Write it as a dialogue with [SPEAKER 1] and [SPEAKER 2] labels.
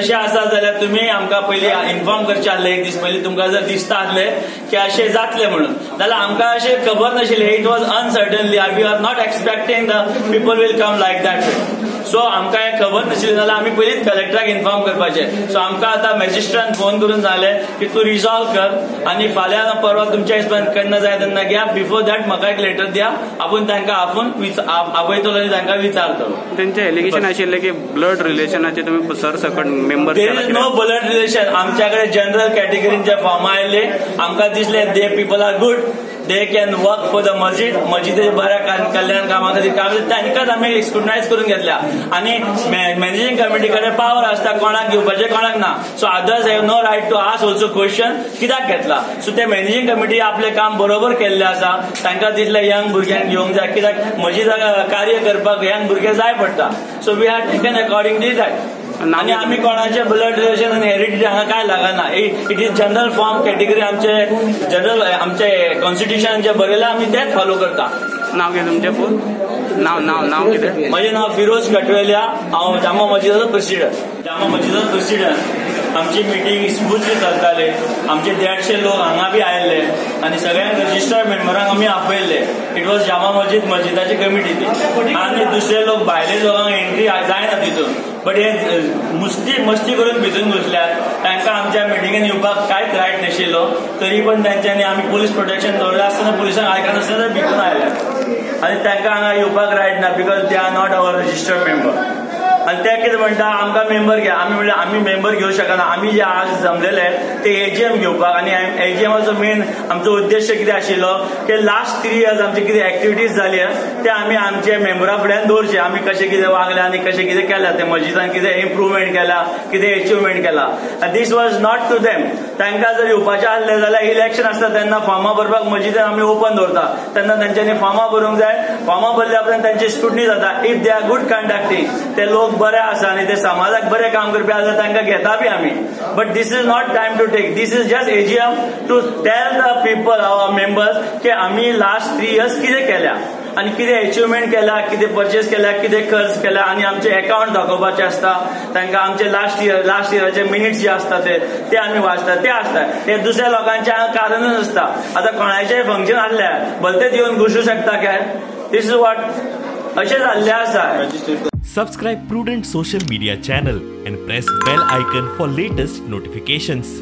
[SPEAKER 1] तशें आसा जाल्यार तुमी आमकां पयलीं इन्फॉर्म करचें आसलें, एक दीस पयलीं तुमकां जर दिसता आसलें की अशें जातलें म्हणून, जाल्यार आमकां अशें खबर नाशिल्लें. It was uncertainly, we are not expecting the people will come like that way. So आमकां हें खबर नाशिल्लें जाल्यार आमी पयलींच कलेक्टराक इन्फॉर्म करपाचें. सो आमकां आतां मॅजिस्ट्रान फोन करून सांगलें की तूं रिजॉल्व कर आनी फाल्यां परवा तुमच्या हिसपान केन्ना जाय तेन्ना घ्या. बिफोर दॅट म्हाका एक लेटर दिया, आपूण तांकां आपयतलो आनी तांकां विचारतलो.
[SPEAKER 2] तेंचें एलिगेशन आशिल्लें की ब्लड रिलेशनाचे तुमी सरसकट member.
[SPEAKER 1] There is no blood relation. आमच्या कडेन जनरल कॅटेगरीन जे फॉर्म आयिल्ले आमकां दिसले they people are good, they can work for the मस्जिद, मस्जिदेच्या बऱ्या कल्याण कामा खातीर काम तांकांच आमी स्क्रुटनायज करून घेतल्या. आनी मॅनेजिंग कमिटी कडेन पावर आसता कोणाक घेवपाचें कोणाक ना. So others have no right to ask also question कित्याक घेतला. सो ते मॅनेजिंग कमिटी आपलें काम बरोबर केल्लें आसा. तांकां दिसलें यंग भुरग्यांक घेवंक जाय, कित्याक मस्जिदाक कार्य करपाक यंग भुरगे जाय पडटा. So we have taken accordingly that. आनी आमी कोणाचे ब्लड रिलेशन आनी हेरिडिटी हांगा काय लागना. It is general form category आमचे जनरल आमचे कॉन्स्टिट्युशन जे बरयला आमी तेच फॉलो करता.
[SPEAKER 2] नाव कितें तुमचें फूल नाव कितें?
[SPEAKER 1] म्हजें नांव फिरोज कटवेलिया. हांव जामा मस्जिदाचो प्रेसिडेंट. आमची मिटींग स्मूथली चलताली. आमचे 150 लोक हांगा बी आयिल्ले आनी सगळ्यांक रजिस्टर्ड मेंबरांक आमी आपयल्ले. इट वॉज जामा मस्जिदाची कमिटी ती. आनी दुसरे लोक भायले लोकांक एंट्री जायना तितून. बट हे मस्ती करून भितून घुसल्यात. तांकां आमच्या मिटिंगेन येवपाक कांयच रायट नाशिल्लो. तरी पण तांच्यांनी आमी पुलीस प्रोटेक्शन दवरलें आसतना पुलिसांक आयकनासतना भितून आयल्या. आनी तांकां हांगा येवपाक रायट ना because they are not our registered member. आनी ते कितें म्हणटा आमकां मेंबर घ्या. आमी म्हणलें आमी मेंबर घेवंक शकना. आमी जे आज जमलेले ते एजीएम घेवपाक. आनी एजीएमाचो मेन आमचो उद्देश कितें आशिल्लो की लास्ट 3 years आमचे कितें एक्टिविटीज जाली ते आमी आमचे मेंबरा फुड्यान दवरचे. आमी कशें कितें वागले आनी कशें कितें केलां ते मस्जिदान कितें इम्प्रुवमेंट केला, कितें अचिव्हमेंट केला. This was not to them. तांकां जर येवपाचें आसलें जाल्यार इलेक्शन आसता तेन्ना फॉर्मां भरपाक मस्जिदान आमी ओपन दवरता. तेन्ना तांच्यांनी फॉर्मां भरूंक जाय. फॉर्मां भरल्या उपरांत तांची स्क्रुटनी जाता. If they are good conducting, ते लोक बरे आसा आनी ते समाजाक बरें काम करपी आसा तांकां घेता बी आमी. But this is not time to take. This is just AGM to tell the people our members की आमी लास्ट 3 years कितें केल्या आनी कितें अचिव्हमेंट केला, कितें परचेस केल्या, कितें खर्च केला आनी आमचे अकाउंट दाखोवपाचे आसता. तांकां आमचे लास्ट इयराचे मिनिट्स जे आसता ते आमी वाचता. ते आसता हे दुसऱ्या लोकांचे हांगा कारणूच आसता. आतां कोणाचेंय फंक्शन आसल्यार भलतेच येवन घुसू शकता काय. दिस इज वॉट अशें जाल्लें आसा.
[SPEAKER 3] Subscribe Prudent social media channel and press bell icon for latest notifications.